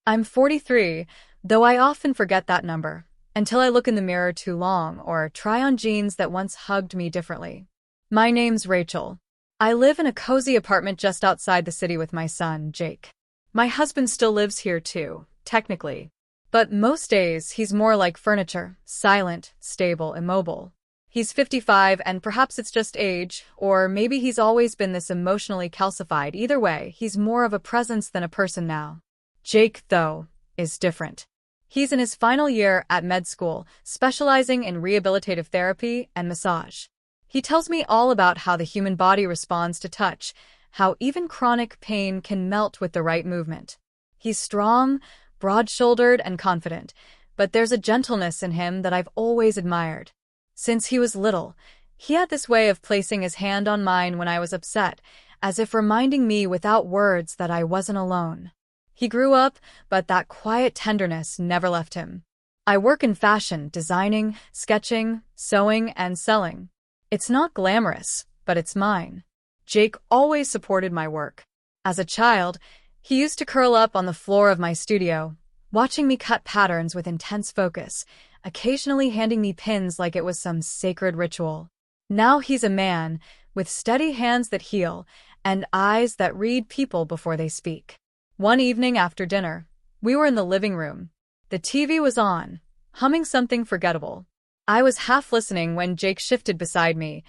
I'm 43, though I often forget that number, until I look in the mirror too long or try on jeans that once hugged me differently. My name's Rachel. I live in a cozy apartment just outside the city with my son, Jake. My husband still lives here too, technically. But most days, he's more like furniture, silent, stable, immobile. He's 55 and perhaps it's just age, or maybe he's always been this emotionally calcified. Either way, he's more of a presence than a person now. Jake, though, is different. He's in his final year at med school, specializing in rehabilitative therapy and massage. He tells me all about how the human body responds to touch, how even chronic pain can melt with the right movement. He's strong, broad-shouldered, and confident, but there's a gentleness in him that I've always admired. Since he was little, he had this way of placing his hand on mine when I was upset, as if reminding me without words that I wasn't alone. He grew up, but that quiet tenderness never left him. I work in fashion, designing, sketching, sewing, and selling. It's not glamorous, but it's mine. Jake always supported my work. As a child, he used to curl up on the floor of my studio, watching me cut patterns with intense focus, occasionally handing me pins like it was some sacred ritual. Now he's a man, with steady hands that heal, and eyes that read people before they speak. One evening after dinner, we were in the living room. The TV was on, humming something forgettable. I was half listening when Jake shifted beside me,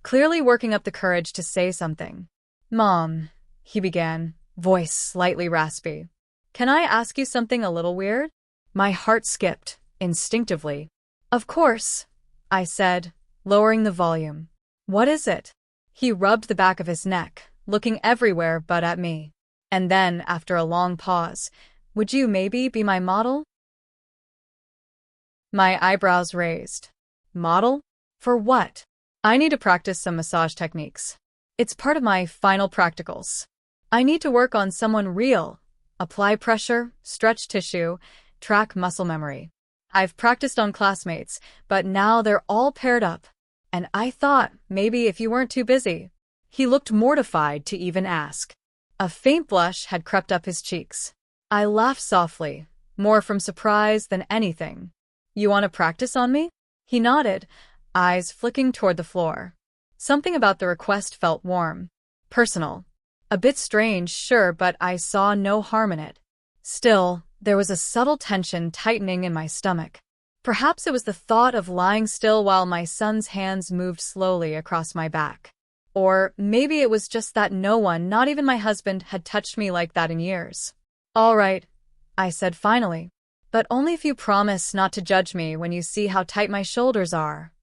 clearly working up the courage to say something. "Mom," he began, voice slightly raspy. "Can I ask you something a little weird?" My heart skipped, instinctively. "Of course," I said, lowering the volume. "What is it?" He rubbed the back of his neck, looking everywhere but at me. And then, after a long pause, "Would you maybe be my model?" My eyebrows raised. Model? For what? I need to practice some massage techniques. It's part of my final practicals. I need to work on someone real, apply pressure, stretch tissue, track muscle memory. I've practiced on classmates, but now they're all paired up. And I thought, maybe if you weren't too busy. He looked mortified to even ask. A faint blush had crept up his cheeks. I laughed softly, more from surprise than anything. "You want to practice on me?" He nodded, eyes flicking toward the floor. Something about the request felt warm, personal. A bit strange, sure, but I saw no harm in it. Still, there was a subtle tension tightening in my stomach. Perhaps it was the thought of lying still while my son's hands moved slowly across my back. Or maybe it was just that no one, not even my husband, had touched me like that in years. "All right," I said finally. "But only if you promise not to judge me when you see how tight my shoulders are."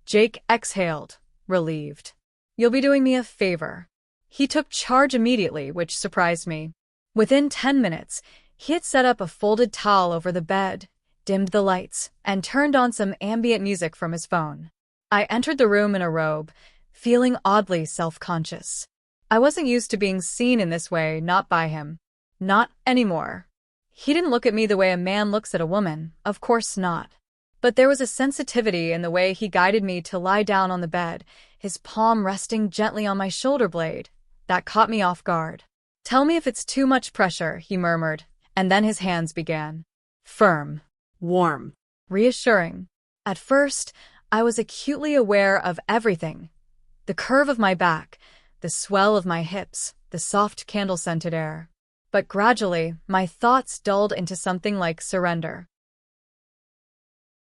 Jake exhaled, relieved. "You'll be doing me a favor." He took charge immediately, which surprised me. Within 10 minutes, he had set up a folded towel over the bed, dimmed the lights, and turned on some ambient music from his phone. I entered the room in a robe, feeling oddly self-conscious. I wasn't used to being seen in this way, not by him. Not anymore. He didn't look at me the way a man looks at a woman, of course not. But there was a sensitivity in the way he guided me to lie down on the bed, his palm resting gently on my shoulder blade, that caught me off guard. "Tell me if it's too much pressure," he murmured, and then his hands began. Firm. Warm. Reassuring. At first, I was acutely aware of everything. The curve of my back, the swell of my hips, the soft candle-scented air. But gradually, my thoughts dulled into something like surrender.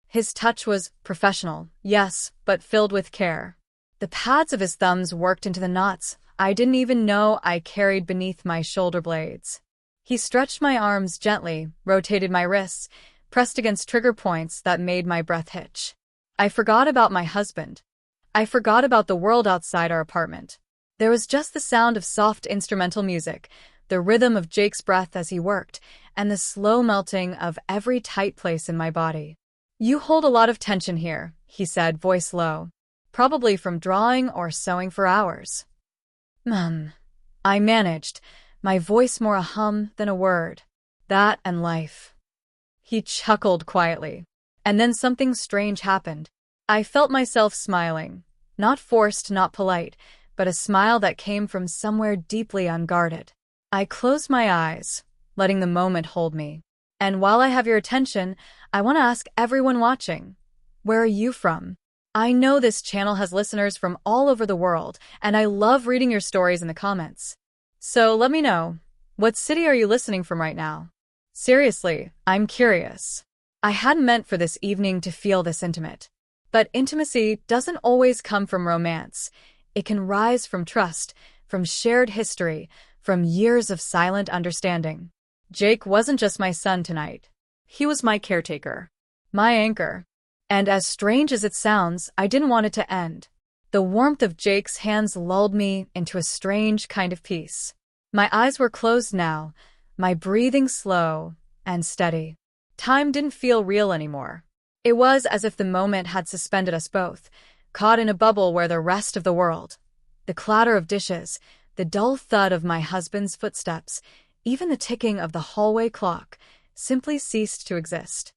His touch was professional, yes, but filled with care. The pads of his thumbs worked into the knots I didn't even know I carried beneath my shoulder blades. He stretched my arms gently, rotated my wrists, pressed against trigger points that made my breath hitch. I forgot about my husband. I forgot about the world outside our apartment. There was just the sound of soft instrumental music, the rhythm of Jake's breath as he worked, and the slow melting of every tight place in my body. "You hold a lot of tension here," he said, voice low. "Probably from drawing or sewing for hours." I managed, my voice more a hum than a word. "That and life." He chuckled quietly. And then something strange happened. I felt myself smiling. Not forced, not polite, but a smile that came from somewhere deeply unguarded. I closed my eyes, letting the moment hold me. And while I have your attention, I want to ask everyone watching, where are you from? I know this channel has listeners from all over the world, and I love reading your stories in the comments. So let me know, what city are you listening from right now? Seriously, I'm curious. I hadn't meant for this evening to feel this intimate. But intimacy doesn't always come from romance. It can rise from trust, from shared history, from years of silent understanding. Jake wasn't just my son tonight. He was my caretaker, my anchor. And as strange as it sounds, I didn't want it to end. The warmth of Jake's hands lulled me into a strange kind of peace. My eyes were closed now, my breathing slow and steady. Time didn't feel real anymore. It was as if the moment had suspended us both, caught in a bubble where the rest of the world, the clatter of dishes, the dull thud of my husband's footsteps, even the ticking of the hallway clock, simply ceased to exist.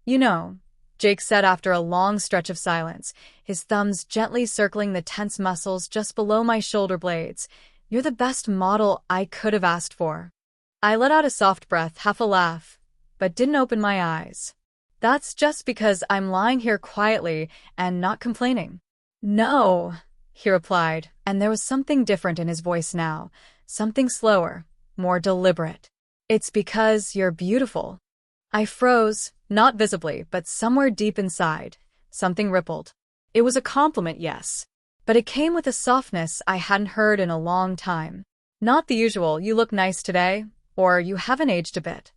You know, Jake said after a long stretch of silence, his thumbs gently circling the tense muscles just below my shoulder blades, you're the best model I could have asked for. I let out a soft breath, half a laugh, but didn't open my eyes. That's just because I'm lying here quietly and not complaining. No, he replied, and there was something different in his voice now, something slower, more deliberate. It's because you're beautiful. I froze, not visibly, but somewhere deep inside, something rippled. It was a compliment, yes, but it came with a softness I hadn't heard in a long time. Not the usual, you look nice today, or you haven't aged a bit.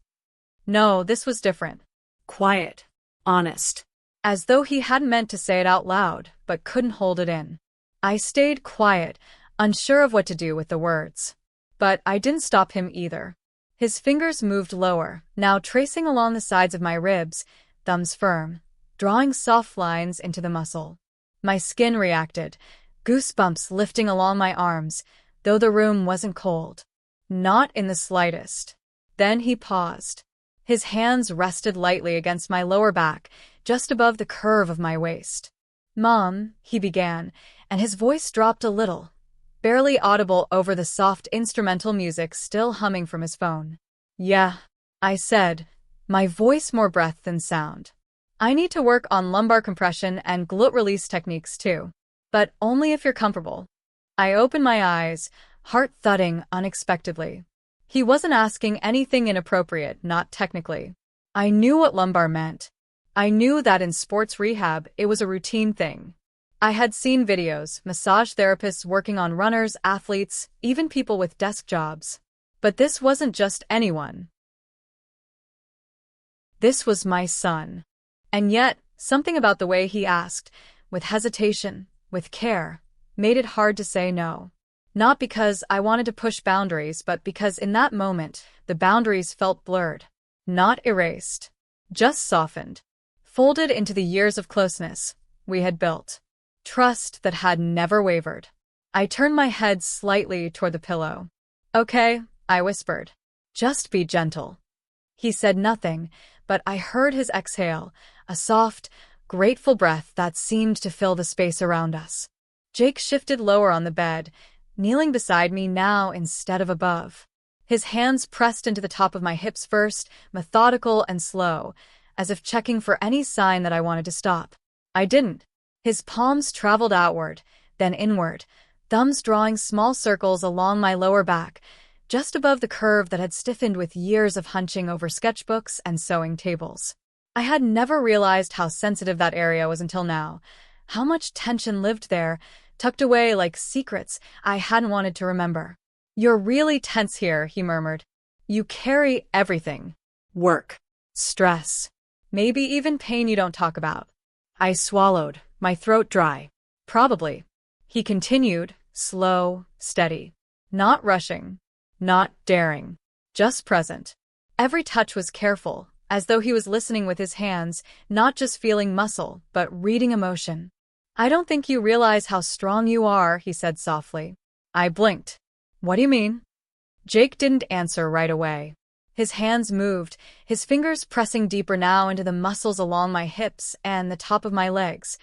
No, this was different. Quiet. Honest. As though he hadn't meant to say it out loud, but couldn't hold it in. I stayed quiet, unsure of what to do with the words. But I didn't stop him either. His fingers moved lower, now tracing along the sides of my ribs, thumbs firm, drawing soft lines into the muscle. My skin reacted, goosebumps lifting along my arms, though the room wasn't cold. Not in the slightest. Then he paused. His hands rested lightly against my lower back, just above the curve of my waist. Mom, he began, and his voice dropped a little, barely audible over the soft instrumental music still humming from his phone. Yeah, I said, my voice more breath than sound. I need to work on lumbar compression and glute release techniques too, but only if you're comfortable. I opened my eyes, heart thudding unexpectedly. He wasn't asking anything inappropriate, not technically. I knew what lumbar meant. I knew that in sports rehab, it was a routine thing. I had seen videos, massage therapists working on runners, athletes, even people with desk jobs. But this wasn't just anyone. This was my son. And yet, something about the way he asked, with hesitation, with care, made it hard to say no. Not because I wanted to push boundaries, but because in that moment, the boundaries felt blurred. Not erased. Just softened. Folded into the years of closeness we had built. Trust that had never wavered. I turned my head slightly toward the pillow. Okay, I whispered. Just be gentle. He said nothing, but I heard his exhale, a soft, grateful breath that seemed to fill the space around us. Jake shifted lower on the bed, kneeling beside me now instead of above. His hands pressed into the top of my hips first, methodical and slow, as if checking for any sign that I wanted to stop. I didn't. His palms traveled outward, then inward, thumbs drawing small circles along my lower back, just above the curve that had stiffened with years of hunching over sketchbooks and sewing tables. I had never realized how sensitive that area was until now, how much tension lived there, tucked away like secrets I hadn't wanted to remember. You're really tense here, he murmured. You carry everything. Work. Stress. Maybe even pain you don't talk about. I swallowed, my throat dry. Probably. He continued, slow, steady. Not rushing. Not daring. Just present. Every touch was careful, as though he was listening with his hands, not just feeling muscle, but reading emotion. I don't think you realize how strong you are, he said softly. I blinked. What do you mean? Jake didn't answer right away. His hands moved, his fingers pressing deeper now into the muscles along my hips and the top of my legs.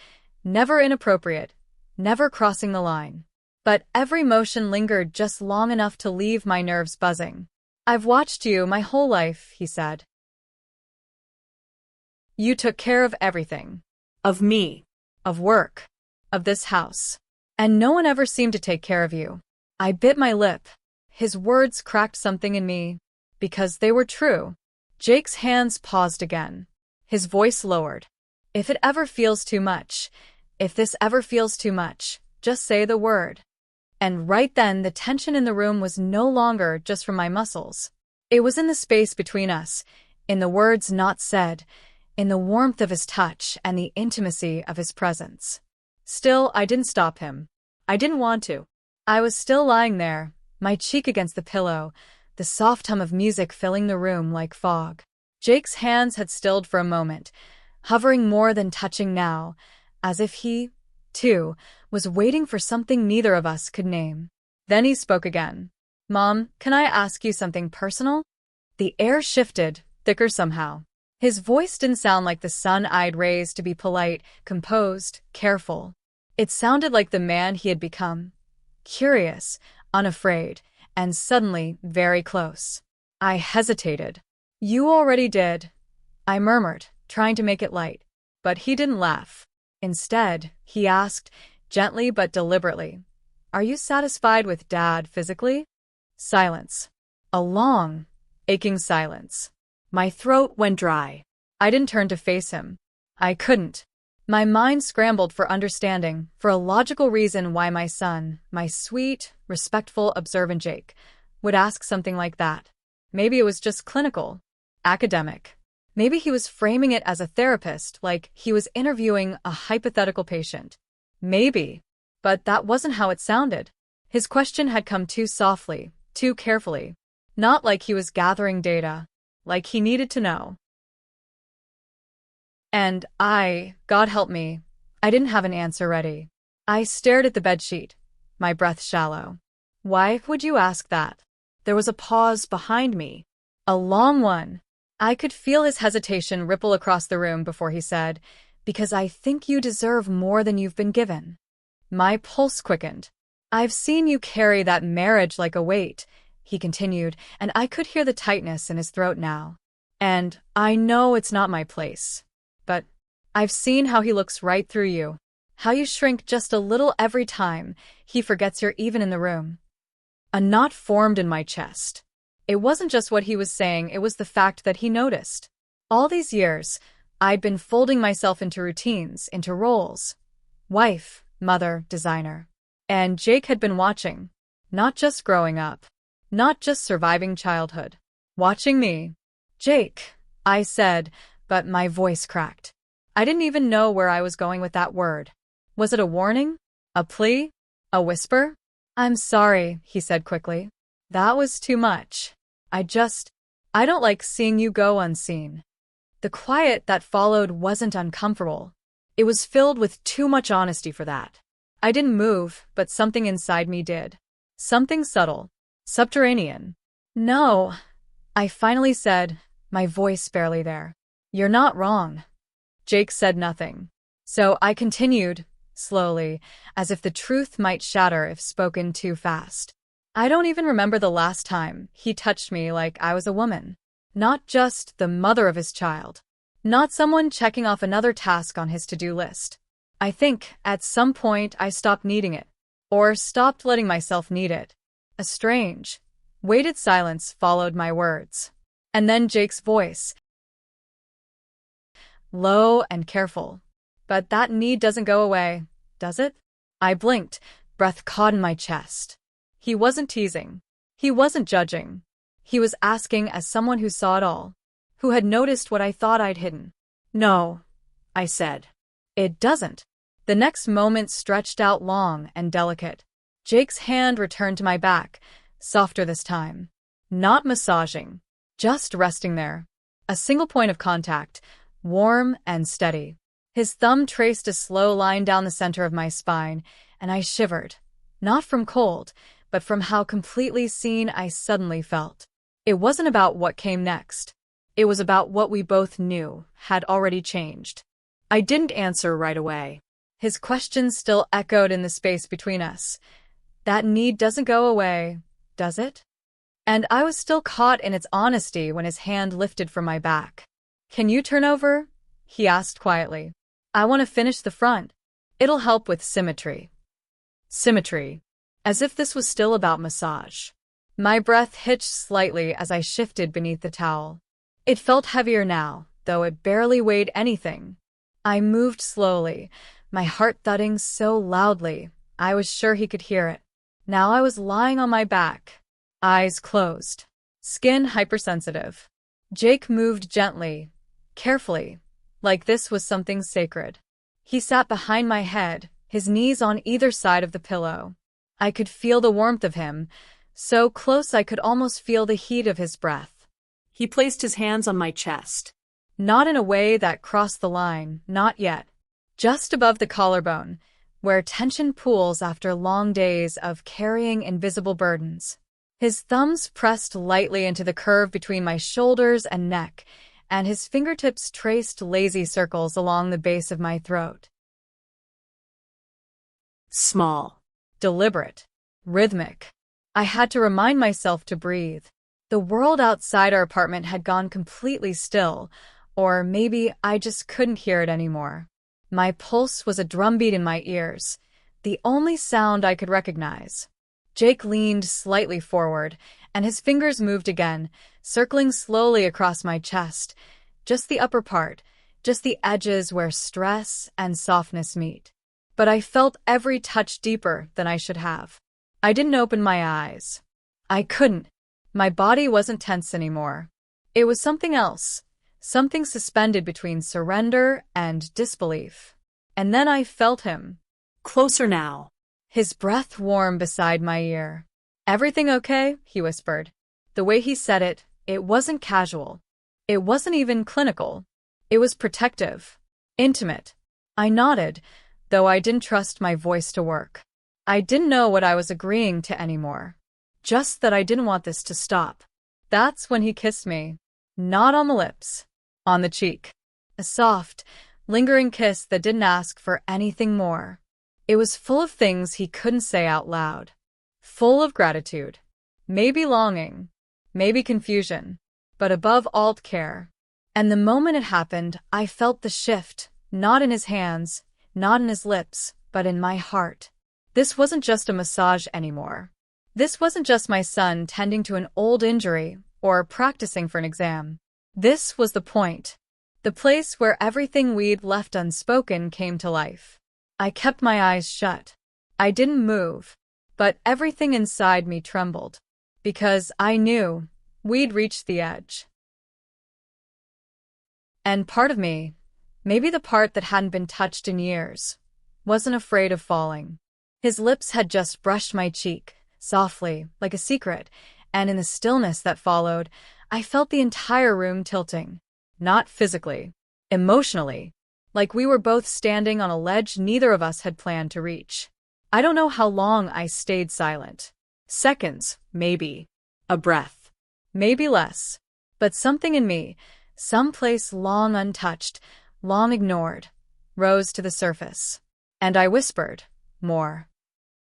Never inappropriate, never crossing the line. but every motion lingered just long enough to leave my nerves buzzing. "I've watched you my whole life," he said. "You took care of everything. Of me. Of work. Of this house. And no one ever seemed to take care of you." I bit my lip. His words cracked something in me. Because they were true. Jake's hands paused again. His voice lowered. "If it ever feels too much, if this ever feels too much, just say the word." And right then, the tension in the room was no longer just from my muscles. It was in the space between us, in the words not said, in the warmth of his touch and the intimacy of his presence. Still, I didn't stop him. I didn't want to. I was still lying there, my cheek against the pillow, the soft hum of music filling the room like fog. Jake's hands had stilled for a moment, hovering more than touching now, as if he, too, was waiting for something neither of us could name. Then he spoke again. "Mom, can I ask you something personal?" The air shifted, thicker somehow. His voice didn't sound like the sun I'd raised to be polite, composed, careful. It sounded like the man he had become. Curious, unafraid, and suddenly very close. I hesitated. "You already did," I murmured, trying to make it light. But he didn't laugh. Instead, he asked, gently but deliberately, "Are you satisfied with Dad physically?" Silence. A long, aching silence. My throat went dry. I didn't turn to face him. I couldn't. My mind scrambled for understanding, for a logical reason why my son, my sweet, respectful, observant Jake, would ask something like that. Maybe it was just clinical, academic. Maybe he was framing it as a therapist, like he was interviewing a hypothetical patient. Maybe. But that wasn't how it sounded. His question had come too softly, too carefully. Not like he was gathering data. Like he needed to know. And God help me, I didn't have an answer ready. I stared at the bedsheet, my breath shallow. "Why would you ask that?" There was a pause behind me. A long one. I could feel his hesitation ripple across the room before he said, "Because I think you deserve more than you've been given." My pulse quickened. "I've seen you carry that marriage like a weight," he continued, and I could hear the tightness in his throat now. "And I know it's not my place. But I've seen how he looks right through you. How you shrink just a little every time he forgets you're even in the room." A knot formed in my chest. It wasn't just what he was saying, it was the fact that he noticed. All these years, I'd been folding myself into routines, into roles. Wife, mother, designer. And Jake had been watching. Not just growing up. Not just surviving childhood. Watching me. "Jake," I said, but my voice cracked. I didn't even know where I was going with that word. Was it a warning? A plea? A whisper? "I'm sorry," he said quickly. "That was too much. I don't like seeing you go unseen." The quiet that followed wasn't uncomfortable. It was filled with too much honesty for that. I didn't move, but something inside me did. Something subtle. Subterranean. "No," I finally said, my voice barely there. "You're not wrong." Jake said nothing. So I continued, slowly, as if the truth might shatter if spoken too fast. I don't even remember the last time he touched me like I was a woman. Not just the mother of his child. Not someone checking off another task on his to-do list. I think, at some point, I stopped needing it. Or stopped letting myself need it. A strange, weighted silence followed my words. And then Jake's voice. Low and careful. "But that need doesn't go away, does it?" I blinked, breath caught in my chest. He wasn't teasing. He wasn't judging. He was asking as someone who saw it all. Who had noticed what I thought I'd hidden. "No," I said. "It doesn't." The next moment stretched out long and delicate. Jake's hand returned to my back, softer this time. Not massaging. Just resting there. A single point of contact, warm and steady. His thumb traced a slow line down the center of my spine, and I shivered. Not from cold, but from how completely seen I suddenly felt. It wasn't about what came next. It was about what we both knew had already changed. I didn't answer right away. His questions still echoed in the space between us. That need doesn't go away, does it? And I was still caught in its honesty when his hand lifted from my back. Can you turn over? He asked quietly. I want to finish the front. It'll help with symmetry. Symmetry. As if this was still about massage. My breath hitched slightly as I shifted beneath the towel. It felt heavier now, though it barely weighed anything. I moved slowly, my heart thudding so loudly, I was sure he could hear it. Now I was lying on my back, eyes closed, skin hypersensitive. Jake moved gently, carefully, like this was something sacred. He sat behind my head, his knees on either side of the pillow. I could feel the warmth of him, so close I could almost feel the heat of his breath. He placed his hands on my chest. Not in a way that crossed the line, not yet. Just above the collarbone, where tension pools after long days of carrying invisible burdens. His thumbs pressed lightly into the curve between my shoulders and neck, and his fingertips traced lazy circles along the base of my throat. Small. Deliberate. Rhythmic. I had to remind myself to breathe. The world outside our apartment had gone completely still, or maybe I just couldn't hear it anymore. My pulse was a drumbeat in my ears, the only sound I could recognize. Jake leaned slightly forward, and his fingers moved again, circling slowly across my chest, just the upper part, just the edges where stress and softness meet. But I felt every touch deeper than I should have. I didn't open my eyes. I couldn't. My body wasn't tense anymore. It was something else, something suspended between surrender and disbelief. And then I felt him. Closer now. His breath warm beside my ear. Everything okay? He whispered. The way he said it, it wasn't casual. It wasn't even clinical. It was protective. Intimate. I nodded, though I didn't trust my voice to work. I didn't know what I was agreeing to anymore. Just that I didn't want this to stop. That's when he kissed me. Not on the lips. On the cheek. A soft, lingering kiss that didn't ask for anything more. It was full of things he couldn't say out loud. Full of gratitude. Maybe longing. Maybe confusion. But above all, care. And the moment it happened, I felt the shift, not in his hands, not in his lips, but in my heart. This wasn't just a massage anymore. This wasn't just my son tending to an old injury or practicing for an exam. This was the point. The place where everything we'd left unspoken came to life. I kept my eyes shut. I didn't move, but everything inside me trembled. Because I knew we'd reached the edge. And part of me, maybe the part that hadn't been touched in years, wasn't afraid of falling. His lips had just brushed my cheek, softly, like a secret, and in the stillness that followed, I felt the entire room tilting. Not physically, emotionally, like we were both standing on a ledge neither of us had planned to reach. I don't know how long I stayed silent. Seconds, maybe. A breath. Maybe less. But something in me, someplace long untouched, long ignored, rose to the surface. And I whispered, more.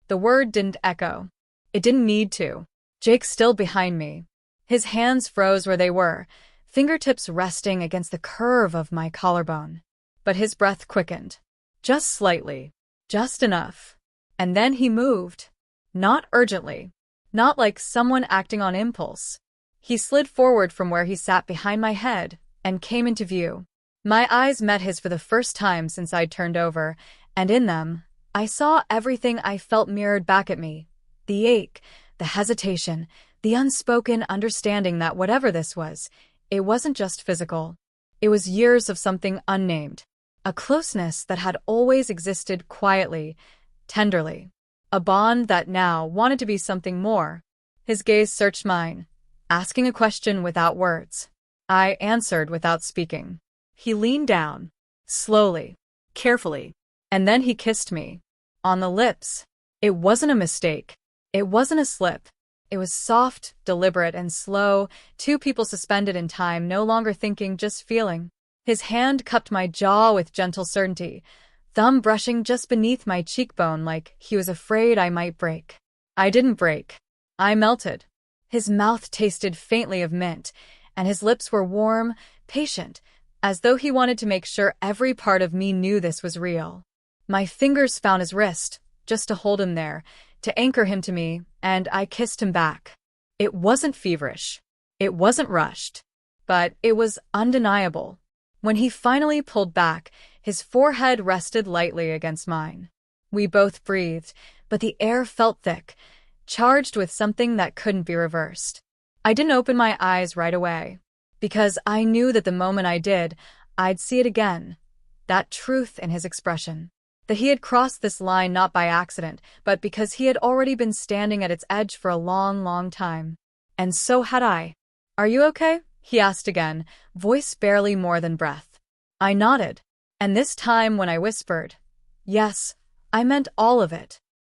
The word didn't echo. It didn't need to. Jake still behind me. His hands froze where they were, fingertips resting against the curve of my collarbone. But his breath quickened. Just slightly. Just enough. And then he moved. Not urgently. Not like someone acting on impulse. He slid forward from where he sat behind my head and came into view. My eyes met his for the first time since I'd turned over, and in them, I saw everything I felt mirrored back at me. The ache, the hesitation, the unspoken understanding that whatever this was, it wasn't just physical. It was years of something unnamed. A closeness that had always existed quietly, tenderly. A bond that now wanted to be something more. His gaze searched mine, asking a question without words. I answered without speaking. He leaned down, slowly, carefully, and then he kissed me. On the lips. It wasn't a mistake. It wasn't a slip. It was soft, deliberate, and slow, two people suspended in time, no longer thinking, just feeling. His hand cupped my jaw with gentle certainty, thumb brushing just beneath my cheekbone like he was afraid I might break. I didn't break. I melted. His mouth tasted faintly of mint, and his lips were warm, patient, as though he wanted to make sure every part of me knew this was real. My fingers found his wrist, just to hold him there, to anchor him to me, and I kissed him back. It wasn't feverish. It wasn't rushed. But it was undeniable. When he finally pulled back, his forehead rested lightly against mine. We both breathed, but the air felt thick, charged with something that couldn't be reversed. I didn't open my eyes right away, because I knew that the moment I did, I'd see it again, that truth in his expression. That he had crossed this line not by accident, but because he had already been standing at its edge for a long, long time. And so had I. "Are you okay?" he asked again, voice barely more than breath. I nodded. And this time when I whispered, "Yes," I meant all of it.